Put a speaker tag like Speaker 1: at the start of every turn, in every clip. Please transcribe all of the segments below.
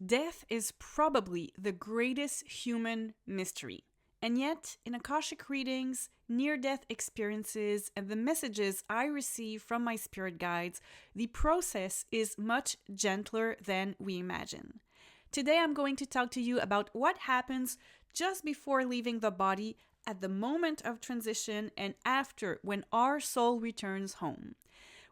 Speaker 1: Death is probably the greatest human mystery. And yet, in Akashic readings, near-death experiences, and the messages I receive from my spirit guides, the process is much gentler than we imagine. Today I'm going to talk to you about what happens just before leaving the body, at the moment of transition, and after when our soul returns home.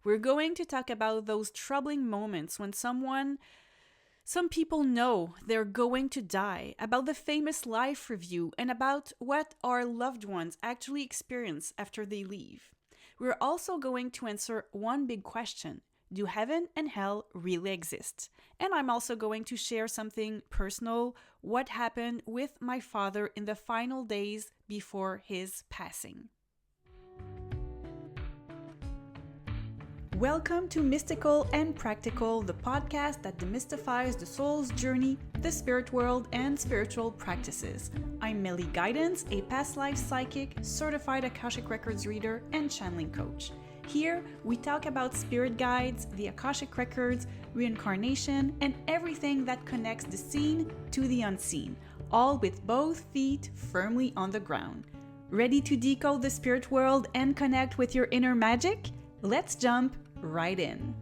Speaker 1: We're going to talk about those troubling moments when some people know they're going to die, about the famous life review, and about what our loved ones actually experience after they leave. We're also going to answer one big question. Do heaven and hell really exist? And I'm also going to share something personal, what happened with my father in the final days before his passing. Welcome to Mystical and Practical, the podcast that demystifies the soul's journey, the spirit world, and spiritual practices. I'm Melly Guidance, a past life psychic, certified Akashic Records reader, and channeling coach. Here, we talk about spirit guides, the Akashic Records, reincarnation, and everything that connects the seen to the unseen, all with both feet firmly on the ground. Ready to decode the spirit world and connect with your inner magic? Let's jump right in.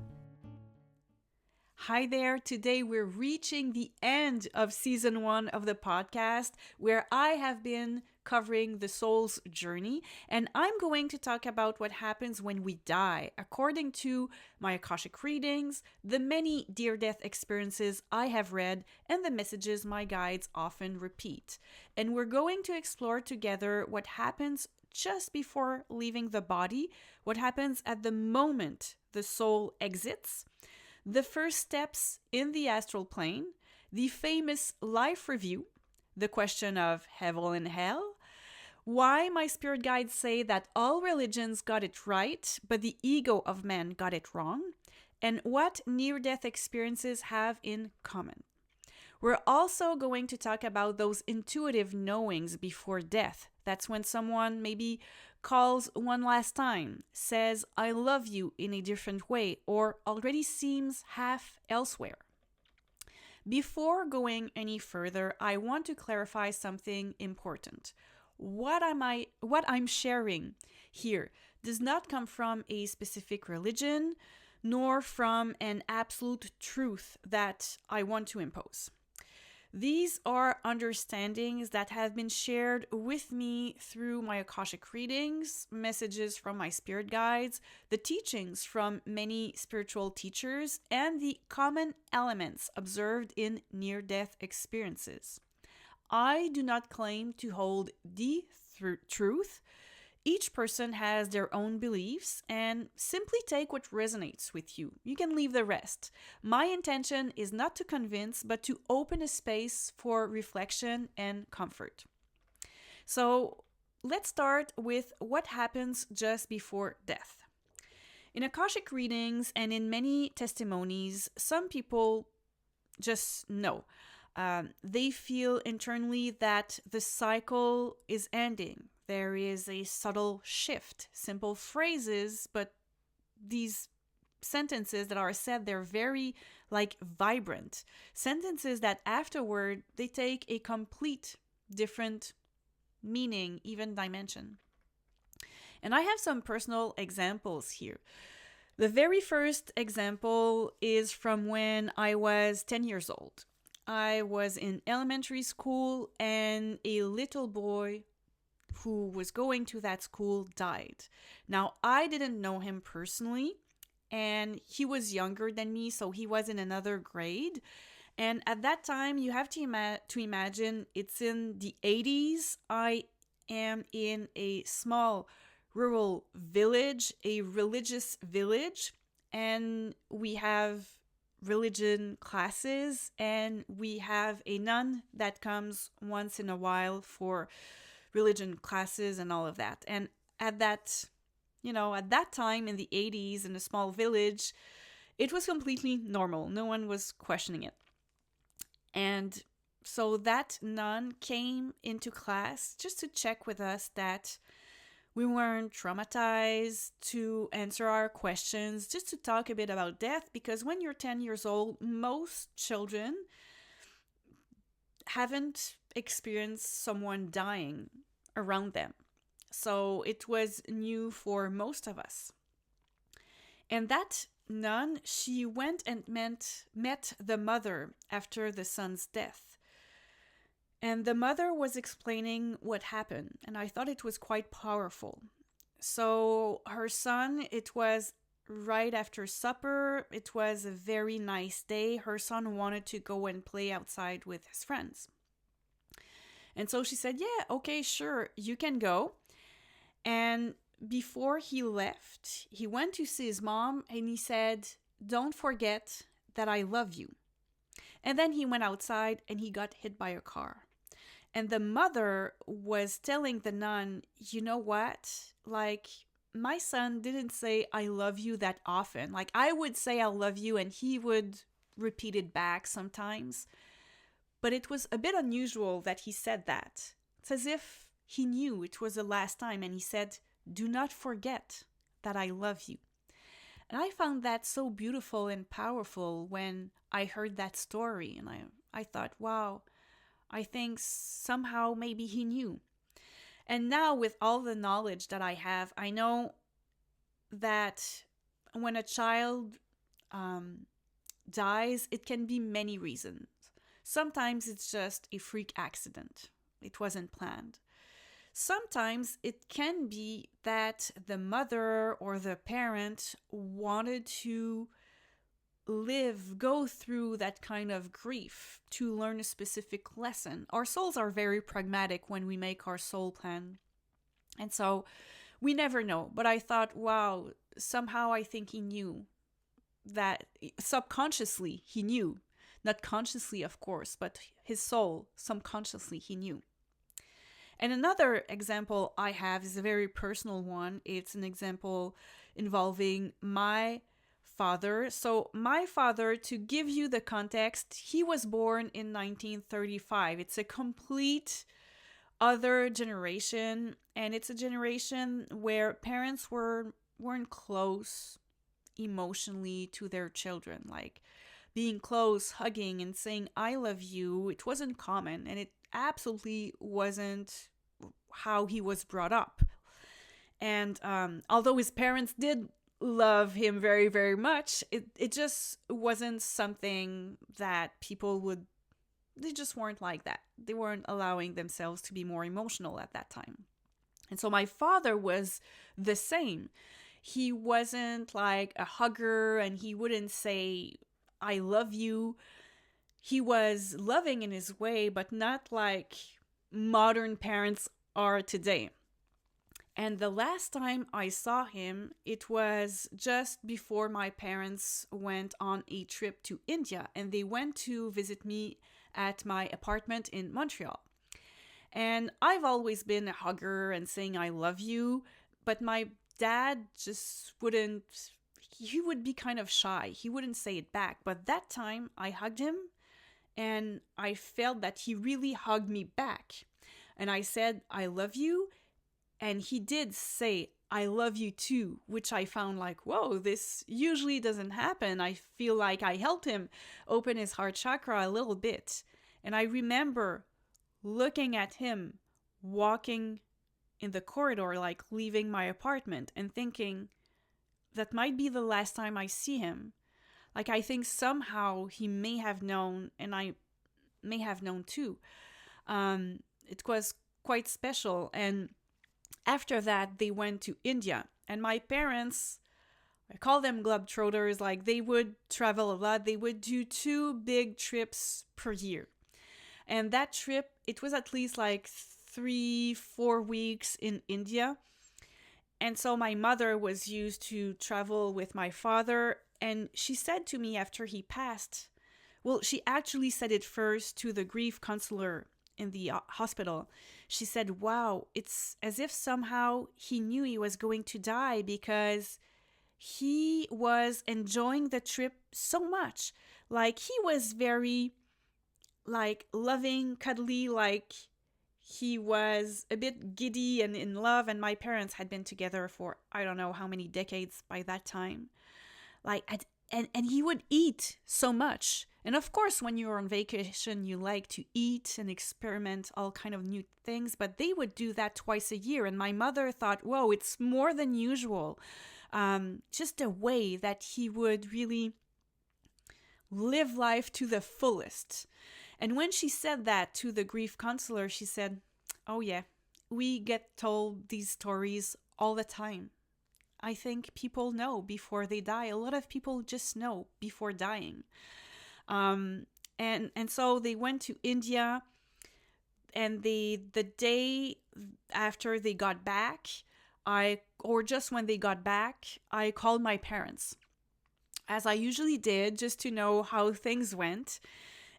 Speaker 1: Hi there. Today we're reaching the end of season 1 of the podcast, where I have been covering the soul's journey, and I'm going to talk about what happens when we die, according to my Akashic readings, the many near-death experiences I have read, and the messages my guides often repeat. And we're going to explore together what happens just before leaving the body, what happens at the moment the soul exits, the first steps in the astral plane, the famous life review, the question of heaven and hell, why my spirit guides say that all religions got it right, but the ego of man got it wrong, and what near-death experiences have in common. We're also going to talk about those intuitive knowings before death. That's when someone maybe calls one last time, says, I love you in a different way, or already seems half elsewhere. Before going any further, I want to clarify something important. What I'm sharing here does not come from a specific religion, nor from an absolute truth that I want to impose. These are understandings that have been shared with me through my Akashic readings, messages from my spirit guides, the teachings from many spiritual teachers, and the common elements observed in near-death experiences. I do not claim to hold the truth. Each person has their own beliefs, and simply take what resonates with you. You can leave the rest. My intention is not to convince, but to open a space for reflection and comfort. So let's start with what happens just before death. In Akashic readings and in many testimonies, some people just know. They feel internally that the cycle is ending. There is a subtle shift, simple phrases, but these sentences that are said, they're very vibrant. Sentences that afterward, they take a complete different meaning, even dimension. And I have some personal examples here. The very first example is from when I was 10 years old. I was in elementary school, and a little boy who was going to that school died. Now, I didn't know him personally, and he was younger than me, so he was in another grade. And at that time, you have to imagine it's in the 80s. I am in a small rural village, a religious village, and we have religion classes, and we have a nun that comes once in a while for religion classes and all of that. And at that time in the 80s in a small village, it was completely normal. No one was questioning it. And so that nun came into class just to check with us that we weren't traumatized, to answer our questions, just to talk a bit about death, because when you're 10 years old, most children haven't experienced someone dying around them. So it was new for most of us. And that nun, she went and met the mother after the son's death. And the mother was explaining what happened, and I thought it was quite powerful. So her son, it was right after supper. It was a very nice day. Her son wanted to go and play outside with his friends. And so she said, yeah, okay, sure, you can go. And before he left, he went to see his mom and he said, don't forget that I love you. And then he went outside and he got hit by a car. And the mother was telling the nun, you know what? Like, my son didn't say I love you that often. Like, I would say I love you and he would repeat it back sometimes. But it was a bit unusual that he said that. It's as if he knew it was the last time, and he said, do not forget that I love you. And I found that so beautiful and powerful when I heard that story. And I thought, wow, I think somehow maybe he knew. And now with all the knowledge that I have, I know that when a child dies, it can be many reasons. Sometimes it's just a freak accident. It wasn't planned. Sometimes it can be that the mother or the parent wanted to go through that kind of grief to learn a specific lesson. Our souls are very pragmatic when we make our soul plan. And so we never know. But I thought, wow, somehow I think he knew that subconsciously he knew. Not consciously, of course, but his soul, subconsciously, he knew. And another example I have is a very personal one. It's an example involving my father. So my father, to give you the context, he was born in 1935. It's a complete other generation, and it's a generation where parents weren't close emotionally to their children. Like, being close, hugging, and saying, I love you, it wasn't common, and it absolutely wasn't how he was brought up. And although his parents did love him very, very much, it just wasn't something that they just weren't like that. They weren't allowing themselves to be more emotional at that time. And so my father was the same. He wasn't like a hugger, and he wouldn't say, I love you. He was loving in his way, but not like modern parents are today. And the last time I saw him, it was just before my parents went on a trip to India, and they went to visit me at my apartment in Montreal. And I've always been a hugger and saying I love you, but my dad just wouldn't. He would be kind of shy. He wouldn't say it back. But that time I hugged him, and I felt that he really hugged me back. And I said, I love you. And he did say, I love you too, which I found like, whoa, this usually doesn't happen. I feel like I helped him open his heart chakra a little bit. And I remember looking at him walking in the corridor, like leaving my apartment, and thinking, that might be the last time I see him. Like, I think somehow he may have known, and I may have known too. It was quite special. And after that, they went to India. And my parents, I call them globetrotters, like they would travel a lot. They would do 2 big trips per year. And that trip, it was at least like 3-4 weeks in India. And so my mother was used to travel with my father. And she said to me after he passed, well, she actually said it first to the grief counselor in the hospital. She said, wow, it's as if somehow he knew he was going to die because he was enjoying the trip so much. Like, he was very, like, loving, cuddly, like he was a bit giddy and in love, and my parents had been together for I don't know how many decades by that time. Like, and he would eat so much. And of course, when you're on vacation, you like to eat and experiment all kind of new things, but they would do that twice a year. And my mother thought, whoa, it's more than usual. Just a way that he would really live life to the fullest. And when she said that to the grief counselor, she said, oh yeah, we get told these stories all the time. I think people know before they die. A lot of people just know before dying. And so they went to India, and the day after they got back, or just when they got back, I called my parents, as I usually did, just to know how things went.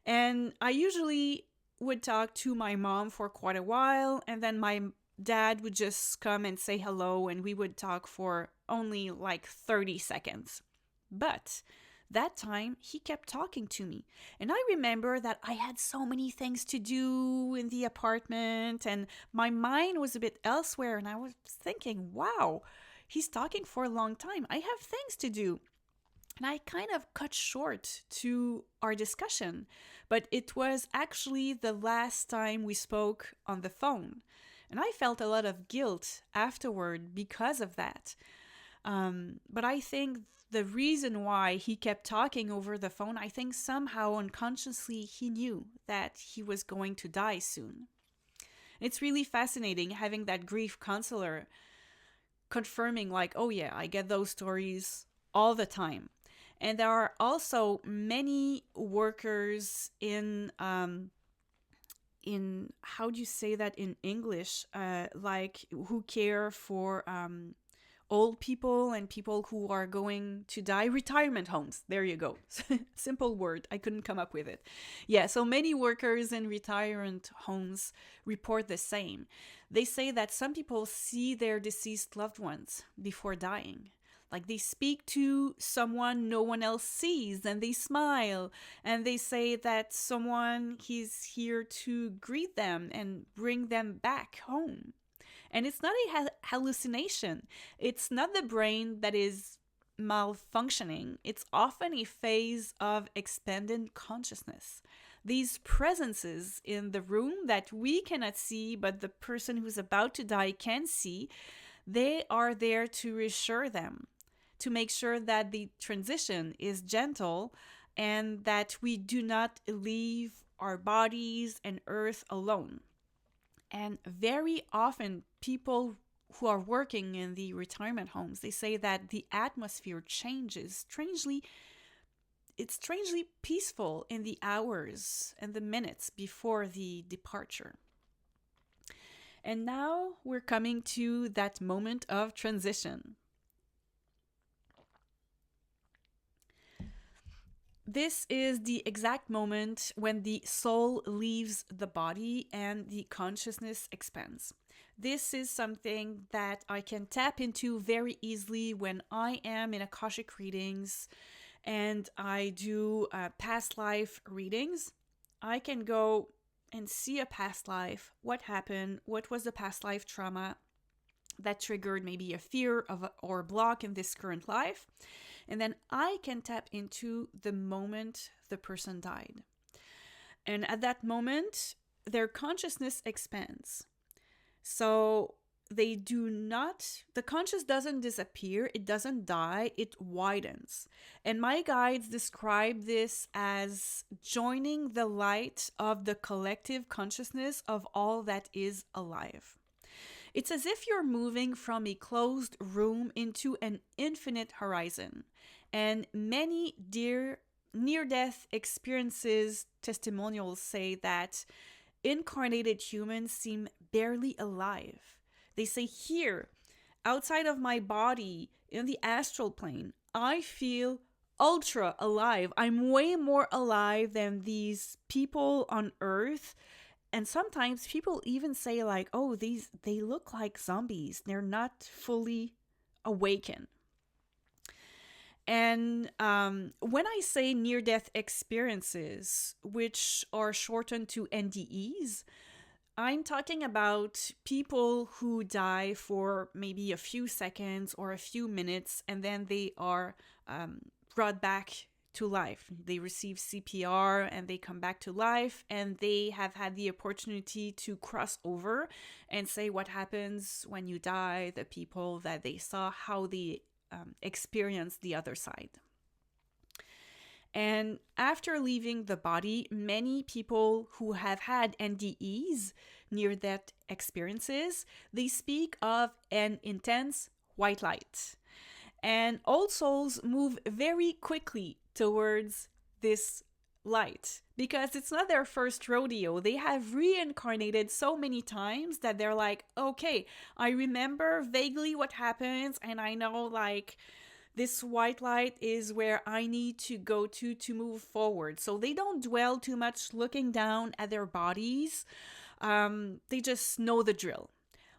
Speaker 1: And I usually would talk to my mom for quite a while, and then my dad would just come and say hello, and we would talk for only like 30 seconds. But that time, he kept talking to me. And I remember that I had so many things to do in the apartment, and my mind was a bit elsewhere, and I was thinking, wow, he's talking for a long time. I have things to do. And I kind of cut short to our discussion, but it was actually the last time we spoke on the phone. And I felt a lot of guilt afterward because of that. But I think the reason why he kept talking over the phone, I think somehow unconsciously he knew that he was going to die soon. It's really fascinating having that grief counselor confirming, like, oh yeah, I get those stories all the time. And there are also many workers in how do you say that in English? Like who care for old people and people who are going to die. Retirement homes. There you go. Simple word. I couldn't come up with it. Yeah, so many workers in retirement homes report the same. They say that some people see their deceased loved ones before dying. Like they speak to someone no one else sees, and they smile, and they say that someone is here to greet them and bring them back home. And it's not a hallucination. It's not the brain that is malfunctioning. It's often a phase of expanded consciousness. These presences in the room that we cannot see, but the person who's about to die can see, they are there to reassure them, to make sure that the transition is gentle and that we do not leave our bodies and earth alone. And very often people who are working in the retirement homes, they say that the atmosphere changes strangely. It's strangely peaceful in the hours and the minutes before the departure. And now we're coming to that moment of transition. This is the exact moment when the soul leaves the body and the consciousness expands. This is something that I can tap into very easily when I am in Akashic readings and I do past life readings. I can go and see a past life, what happened, what was the past life trauma that triggered maybe a fear of or block in this current life. And then I can tap into the moment the person died. And at that moment, their consciousness expands. So they do not, the conscious doesn't disappear, it doesn't die, it widens. And my guides describe this as joining the light of the collective consciousness of all that is alive. It's as if you're moving from a closed room into an infinite horizon. And many near-death experiences testimonials say that incarnated humans seem barely alive. They say, here, outside of my body, in the astral plane, I feel ultra alive. I'm way more alive than these people on Earth. And sometimes people even say like, oh, they look like zombies. They're not fully awakened. And when I say near-death experiences, which are shortened to NDEs, I'm talking about people who die for maybe a few seconds or a few minutes, and then they are brought back to life. They receive CPR and they come back to life, and they have had the opportunity to cross over and say what happens when you die, the people that they saw, how they experience the other side. And after leaving the body, many people who have had NDEs, near-death experiences, they speak of an intense white light. And old souls move very quickly towards this light because it's not their first rodeo. They have reincarnated so many times that they're like, okay, I remember vaguely what happens, and I know like this white light is where I need to go to move forward. So they don't dwell too much looking down at their bodies. They just know the drill.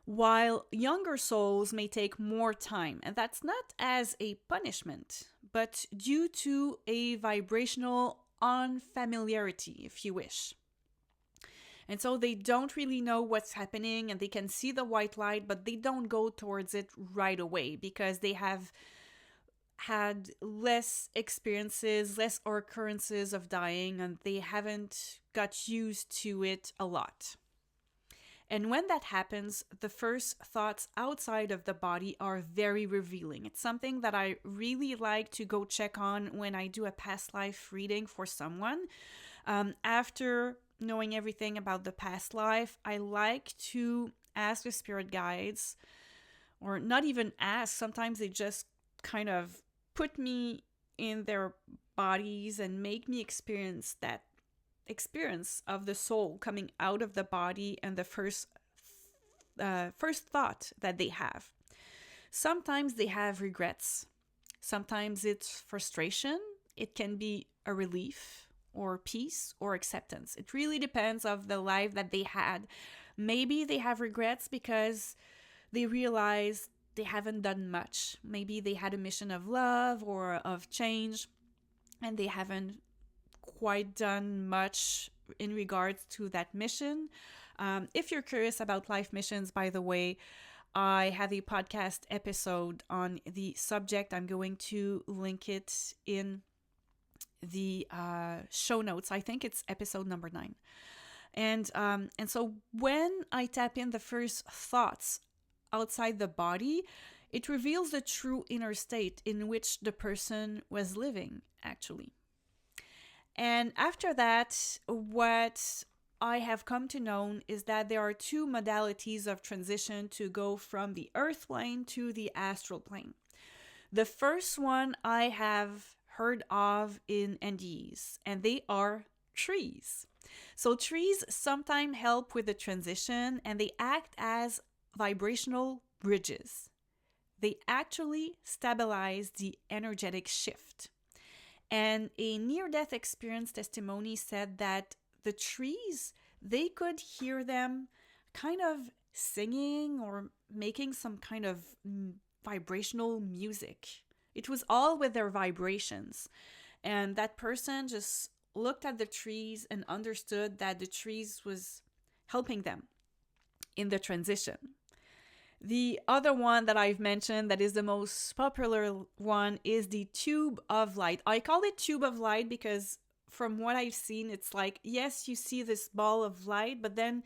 Speaker 1: While younger souls may take more time, and that's not as a punishment, but due to a vibrational unfamiliarity, if you wish. And so they don't really know what's happening, and they can see the white light, but they don't go towards it right away because they have had less experiences, less occurrences of dying, and they haven't got used to it a lot. And when that happens, the first thoughts outside of the body are very revealing. It's something that I really like to go check on when I do a past life reading for someone. After knowing everything about the past life, I like to ask the spirit guides, or not even ask, sometimes they just kind of put me in their bodies and make me experience that experience of the soul coming out of the body and the first thought that they have. Sometimes they have regrets. Sometimes it's frustration. It can be a relief or peace or acceptance. It really depends of the life that they had. Maybe they have regrets because they realize they haven't done much. Maybe they had a mission of love or of change, and they haven't quite done much in regards to that mission. If you're curious about life missions, by the way, I have a podcast episode on the subject. I'm going to link it in the show notes. I think it's episode number 9. And so when I tap in the first thoughts outside the body, it reveals the true inner state in which the person was living, actually. And after that, what I have come to know is that there are 2 modalities of transition to go from the earth plane to the astral plane. The first one I have heard of in NDEs, and they are trees. So trees sometimes help with the transition, and they act as vibrational bridges. They actually stabilize the energetic shift. And a near-death experience testimony said that the trees, they could hear them kind of singing or making some kind of vibrational music. It was all with their vibrations. And that person just looked at the trees and understood that the trees was helping them in the transition. The other one that I've mentioned that is the most popular one is the tube of light. I call it tube of light because from what I've seen, it's like, yes, you see this ball of light, but then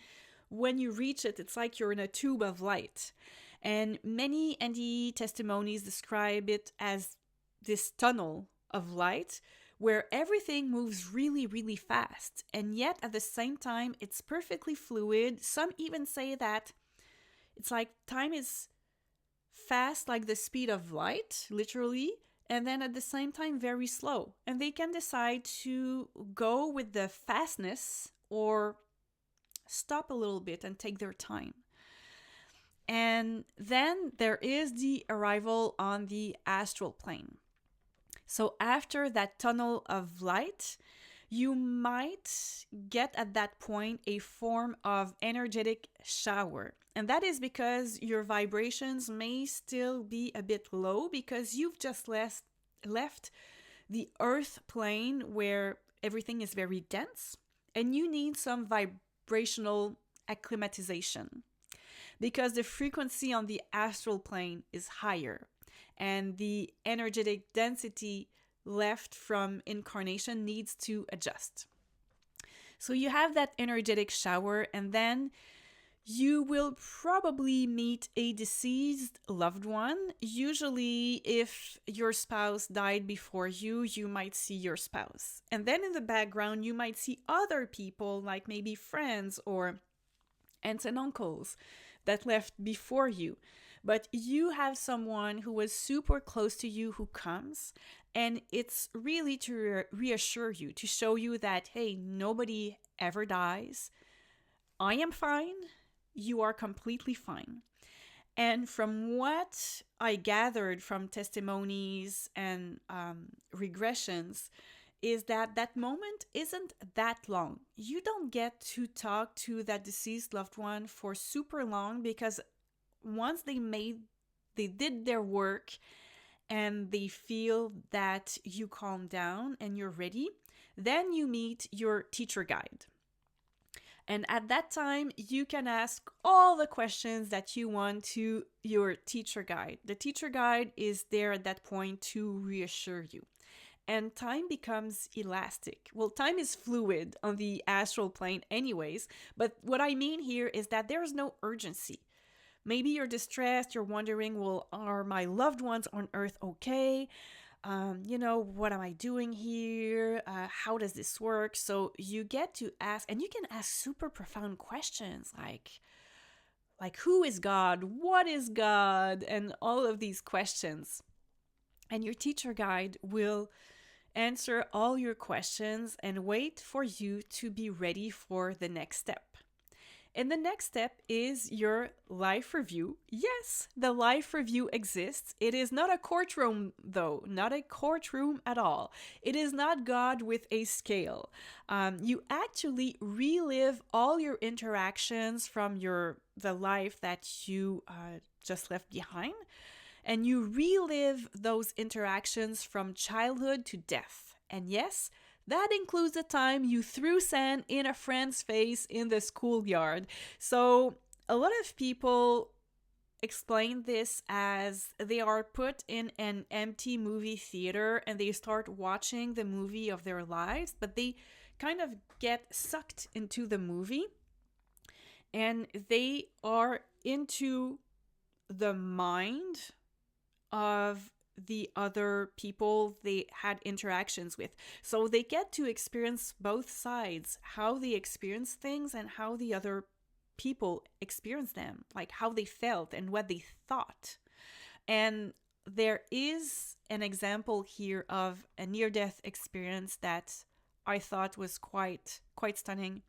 Speaker 1: when you reach it, it's like you're in a tube of light. And many NDE testimonies describe it as this tunnel of light where everything moves really, really fast. And yet at the same time, it's perfectly fluid. Some even say that it's like time is fast, like the speed of light, literally, and then at the same time, very slow. And they can decide to go with the fastness or stop a little bit and take their time. And then there is the arrival on the astral plane. So after that tunnel of light, you might get at that point a form of energetic shower. And that is because your vibrations may still be a bit low because you've just left the earth plane where everything is very dense and you need some vibrational acclimatization because the frequency on the astral plane is higher and the energetic density left from incarnation needs to adjust. So you have that energetic shower, and then you will probably meet a deceased loved one. Usually, if your spouse died before you, you might see your spouse. And then in the background, you might see other people, like maybe friends or aunts and uncles that left before you. But you have someone who was super close to you who comes, and it's really to reassure you, to show you that, hey, nobody ever dies. I am fine. You are completely fine. And from what I gathered from testimonies and regressions, is that that moment isn't that long. You don't get to talk to that deceased loved one for super long, because once they did their work and they feel that you calm down and you're ready, then you meet your teacher guide. And at that time, you can ask all the questions that you want to your teacher guide. The teacher guide is there at that point to reassure you. And time becomes elastic. Well, time is fluid on the astral plane anyways, but what I mean here is that there's no urgency. Maybe you're distressed, you're wondering, well, are my loved ones on Earth okay? What am I doing here? How does this work? So you get to ask, and you can ask super profound questions like who is God? What is God? And all of these questions. And your teacher guide will answer all your questions and wait for you to be ready for the next step. And the next step is your life review. Yes, the life review exists. It is not a courtroom, though, not a courtroom at all. It is not God with a scale. You actually relive all your interactions from the life that you just left behind, and you relive those interactions from childhood to death. And yes, that includes the time you threw sand in a friend's face in the schoolyard. So a lot of people explain this as they are put in an empty movie theater and they start watching the movie of their lives, but they kind of get sucked into the movie and they are into the mind of the other people they had interactions with. So they get to experience both sides, how they experience things and how the other people experience them, like how they felt and what they thought. And there is an example here of a near-death experience that I thought was quite stunning.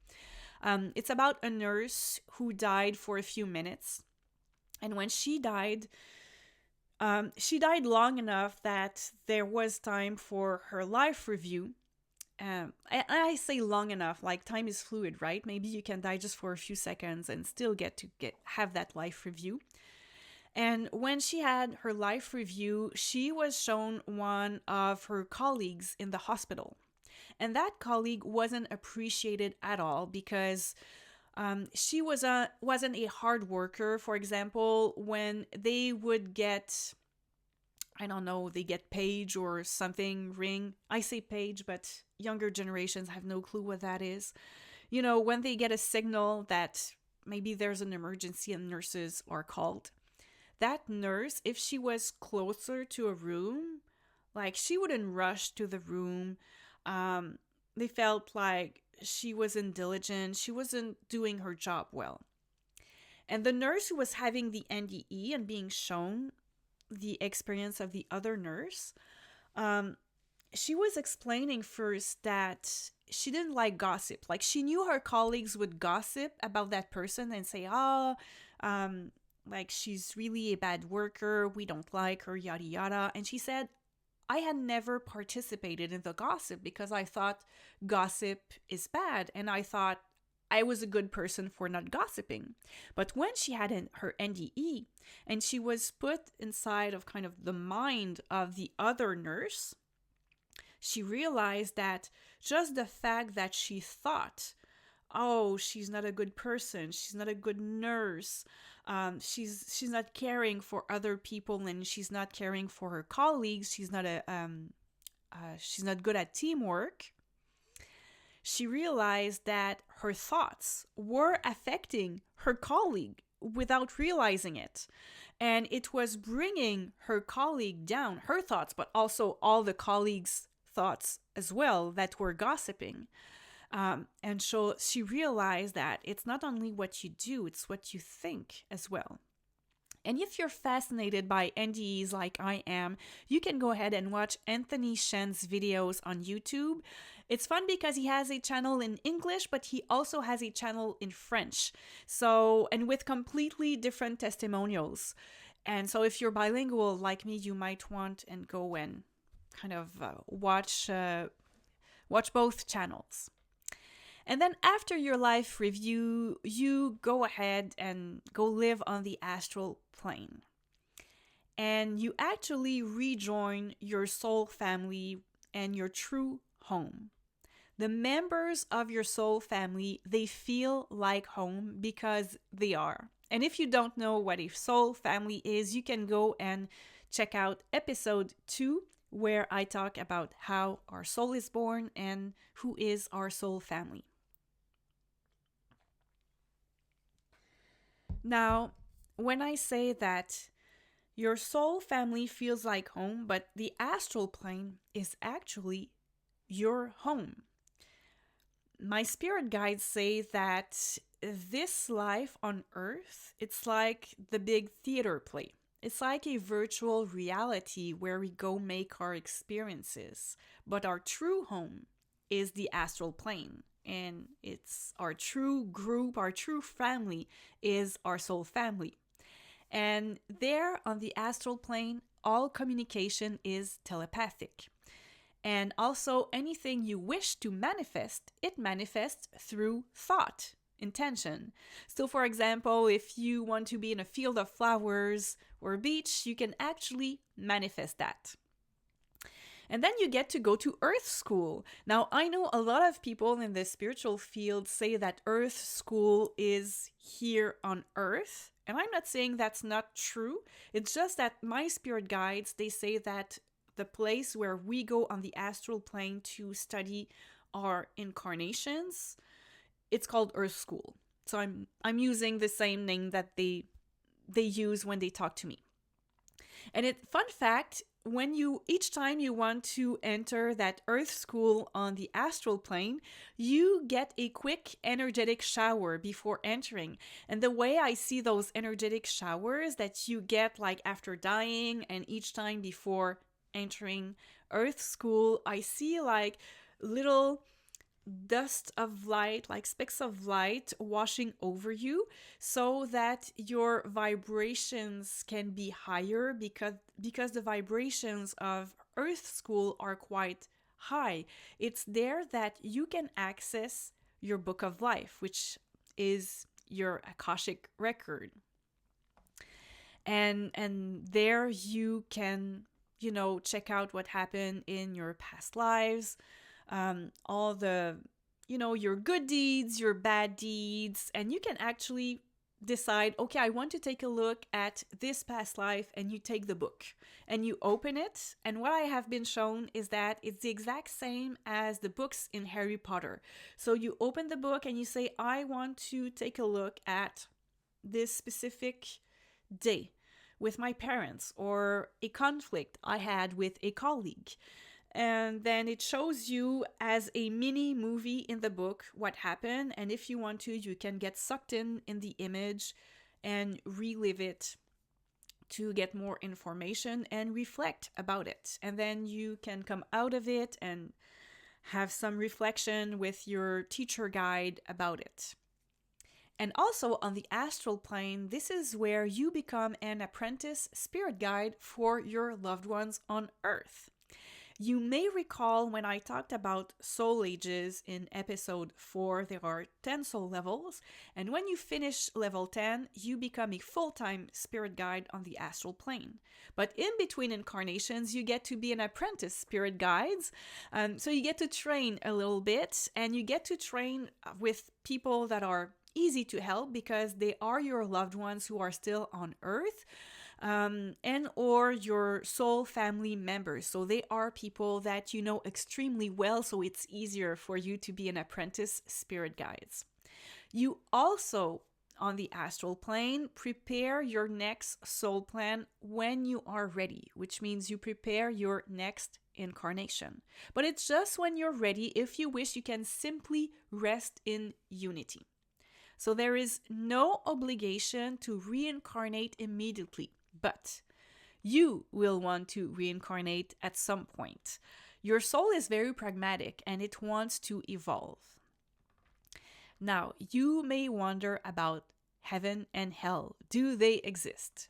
Speaker 1: It's about a nurse who died for a few minutes. And when she died long enough that there was time for her life review. I say long enough, like time is fluid, right? Maybe you can die just for a few seconds and still get to have that life review. And when she had her life review, she was shown one of her colleagues in the hospital. And that colleague wasn't appreciated at all because she wasn't a hard worker. For example, when they would get, I don't know, they get page or something ring. I say page, but younger generations have no clue what that is. When they get a signal that maybe there's an emergency and nurses are called. That nurse, if she was closer to a room, like she wouldn't rush to the room. They felt like she wasn't diligent. She wasn't doing her job well. And the nurse who was having the NDE and being shown the experience of the other nurse, she was explaining first that she didn't like gossip. Like she knew her colleagues would gossip about that person and say, like she's really a bad worker. We don't like her, yada, yada. And she said, I had never participated in the gossip because I thought gossip is bad. And I thought I was a good person for not gossiping. But when she had her NDE and she was put inside of kind of the mind of the other nurse, she realized that just the fact that she thought, oh, she's not a good person, she's not a good nurse, she's not caring for other people and she's not caring for her colleagues, she's not she's not good at teamwork, she realized that her thoughts were affecting her colleague without realizing it. And it was bringing her colleague down, her thoughts, but also all the colleagues' thoughts as well that were gossiping. And so she realized that it's not only what you do, it's what you think as well. And if you're fascinated by NDEs like I am, you can go ahead and watch Anthony Chene's videos on YouTube. It's fun because he has a channel in English, but he also has a channel in French. So, and with completely different testimonials. And so if you're bilingual like me, you might want and go and kind of watch both channels. And then after your life review, you go ahead and go live on the astral plane. And you actually rejoin your soul family and your true home. The members of your soul family, they feel like home because they are. And if you don't know what a soul family is, you can go and check out episode 2, where I talk about how our soul is born and who is our soul family. Now, when I say that your soul family feels like home, but the astral plane is actually your home. My spirit guides say that this life on earth, it's like the big theater play. It's like a virtual reality where we go make our experiences, but our true home is the astral plane. And it's our true group, our true family is our soul family. And there on the astral plane, all communication is telepathic. And also anything you wish to manifest, it manifests through thought, intention. So for example, if you want to be in a field of flowers or a beach, you can actually manifest that. And then you get to go to Earth School. Now, I know a lot of people in the spiritual field say that Earth School is here on Earth. And I'm not saying that's not true. It's just that my spirit guides, they say that the place where we go on the astral plane to study our incarnations, it's called Earth School. So I'm using the same name that they use when they talk to me. And fun fact, each time you want to enter that Earth School on the astral plane, you get a quick energetic shower before entering. And the way I see those energetic showers that you get like after dying and each time before entering Earth School, I see like little dust of light, like specks of light washing over you so that your vibrations can be higher because the vibrations of Earth School are quite high. It's there that you can access your book of life, which is your Akashic record. And there you can, check out what happened in your past lives, all the, your good deeds, your bad deeds, and you can actually decide, okay, I want to take a look at this past life, and you take the book and you open it. And what I have been shown is that it's the exact same as the books in Harry Potter. So you open the book and you say, I want to take a look at this specific day with my parents or a conflict I had with a colleague. And then it shows you as a mini movie in the book what happened. And if you want to, you can get sucked in the image and relive it to get more information and reflect about it. And then you can come out of it and have some reflection with your teacher guide about it. And also on the astral plane, this is where you become an apprentice spirit guide for your loved ones on Earth. You may recall when I talked about soul ages in episode 4, there are 10 soul levels, and when you finish level 10, you become a full-time spirit guide on the astral plane. But in between incarnations, you get to be an apprentice spirit guides, so you get to train a little bit, and you get to train with people that are easy to help because they are your loved ones who are still on Earth. and or your soul family members. So they are people that you know extremely well, so it's easier for you to be an apprentice spirit guides. You also, on the astral plane, prepare your next soul plan when you are ready, which means you prepare your next incarnation. But it's just when you're ready. If you wish, you can simply rest in unity. So there is no obligation to reincarnate immediately, but you will want to reincarnate at some point. Your soul is very pragmatic and it wants to evolve. Now, you may wonder about heaven and hell. Do they exist?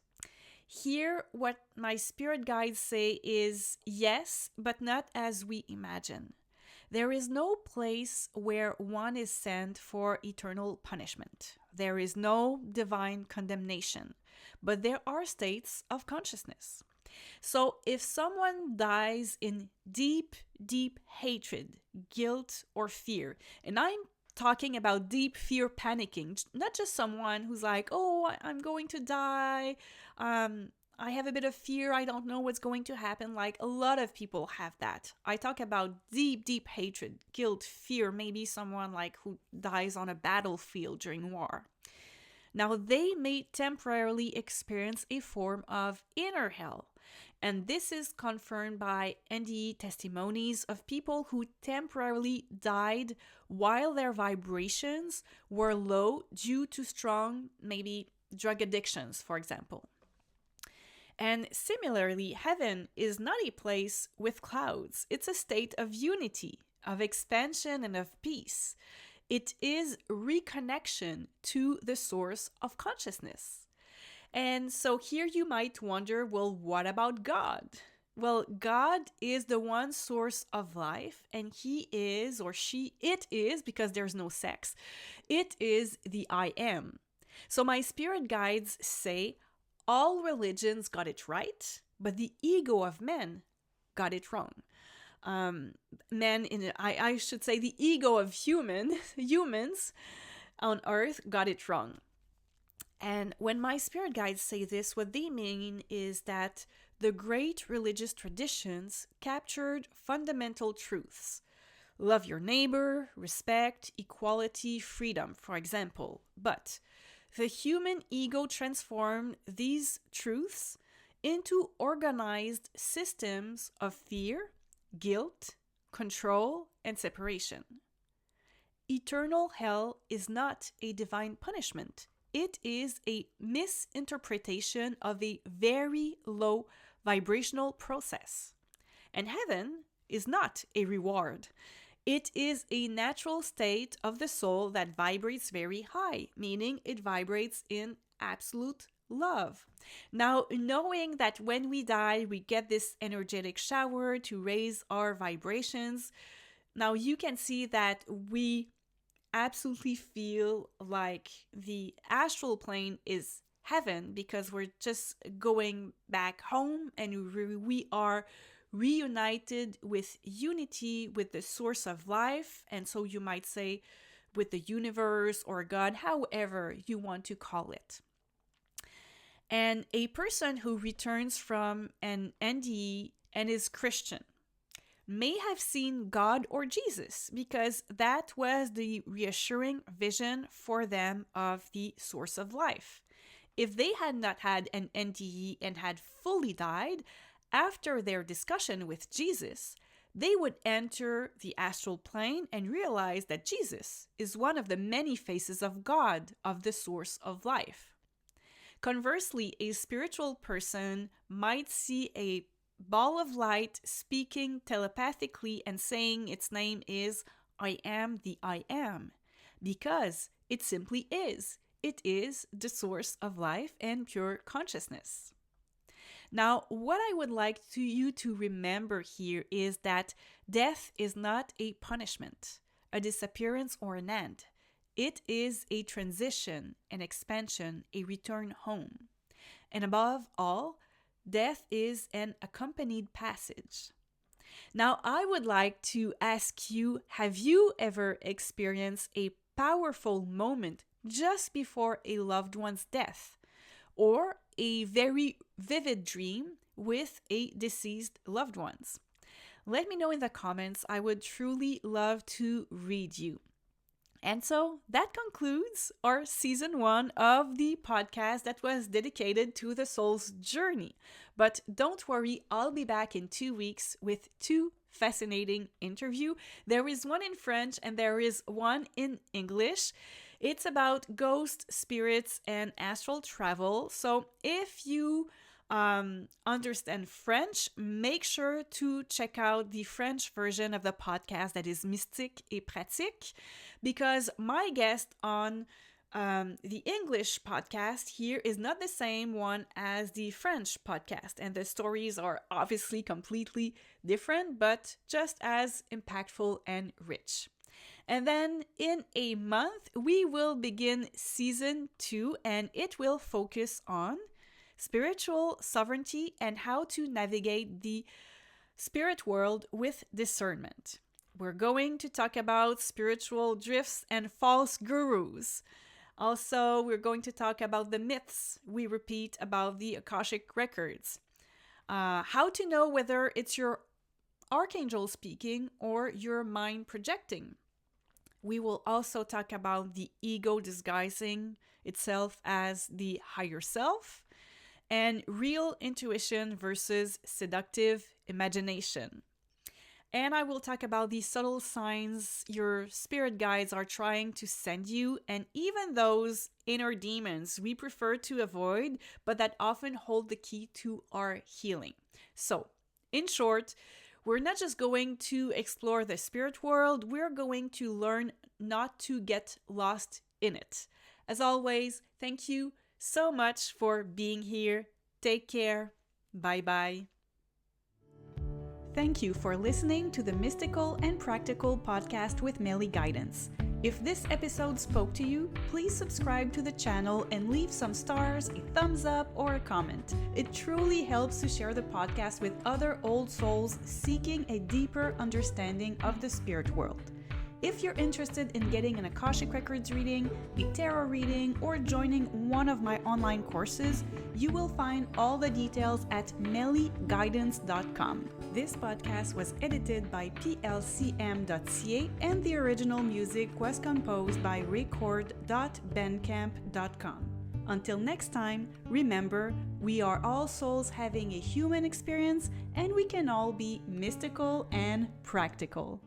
Speaker 1: Here, what my spirit guides say is yes, but not as we imagine. There is no place where one is sent for eternal punishment. There is no divine condemnation, but there are states of consciousness. So if someone dies in deep, deep hatred, guilt, or fear, and I'm talking about deep fear panicking, not just someone who's like, oh, I'm going to die. I have a bit of fear. I don't know what's going to happen. Like a lot of people have that. I talk about deep, deep hatred, guilt, fear, maybe someone like who dies on a battlefield during war. Now, they may temporarily experience a form of inner hell. And this is confirmed by NDE testimonies of people who temporarily died while their vibrations were low due to strong, maybe drug addictions, for example. And similarly, heaven is not a place with clouds. It's a state of unity, of expansion, and of peace. It is reconnection to the source of consciousness. And so here you might wonder, well, what about God? Well, God is the one source of life, and he is, or she, it is, because there's no sex, it is the I am. So my spirit guides say all religions got it right, but the ego of men got it wrong. I should say the ego of humans on earth got it wrong. And when my spirit guides say this, what they mean is that the great religious traditions captured fundamental truths. Love your neighbor, respect, equality, freedom, for example. But the human ego transformed these truths into organized systems of fear, guilt, control, and separation. Eternal hell is not a divine punishment. It is a misinterpretation of a very low vibrational process. And heaven is not a reward. It is a natural state of the soul that vibrates very high, meaning it vibrates in absolute love. Now, knowing that when we die, we get this energetic shower to raise our vibrations, now you can see that we absolutely feel like the astral plane is heaven because we're just going back home and we are reunited with unity with the source of life. And so you might say with the universe or God, however you want to call it. And a person who returns from an NDE and is Christian may have seen God or Jesus because that was the reassuring vision for them of the source of life. If they had not had an NDE and had fully died, after their discussion with Jesus, they would enter the astral plane and realize that Jesus is one of the many faces of God, of the source of life. Conversely, a spiritual person might see a ball of light speaking telepathically and saying its name is I am the I am, because it simply is. It is the source of life and pure consciousness. Now, what I would like you to remember here is that death is not a punishment, a disappearance, or an end. It is a transition, an expansion, a return home. And above all, death is an accompanied passage. Now, I would like to ask you, have you ever experienced a powerful moment just before a loved one's death? Or a very vivid dream with a deceased loved ones? Let me know in the comments. I would truly love to read you. And so that concludes our season 1 of the podcast that was dedicated to the soul's journey. But don't worry, I'll be back in 2 weeks with 2 fascinating interviews. There is one in French and there is one in English. It's about ghost, spirits, and astral travel. So if you understand French, make sure to check out the French version of the podcast that is Mystique et Pratique, because my guest on the English podcast here is not the same one as the French podcast, and the stories are obviously completely different, but just as impactful and rich. And then in a month, we will begin season 2, and it will focus on spiritual sovereignty and how to navigate the spirit world with discernment. We're going to talk about spiritual drifts and false gurus. Also, we're going to talk about the myths we repeat about the Akashic Records. How to know whether it's your archangel speaking or your mind projecting. We will also talk about the ego disguising itself as the higher self, and real intuition versus seductive imagination. And I will talk about the subtle signs your spirit guides are trying to send you, and even those inner demons we prefer to avoid, but that often hold the key to our healing. So, in short, we're not just going to explore the spirit world, we're going to learn not to get lost in it. As always, thank you so much for being here. Take care. Bye-bye. Thank you for listening to the Mystical and Practical podcast with Melly Guidance. If this episode spoke to you, please subscribe to the channel and leave some stars, a thumbs up, or a comment. It truly helps to share the podcast with other old souls seeking a deeper understanding of the spirit world. If you're interested in getting an Akashic Records reading, a tarot reading, or joining one of my online courses, you will find all the details at mellyguidance.com. This podcast was edited by plcm.ca and the original music was composed by record.bandcamp.com. Until next time, remember, we are all souls having a human experience and we can all be mystical and practical.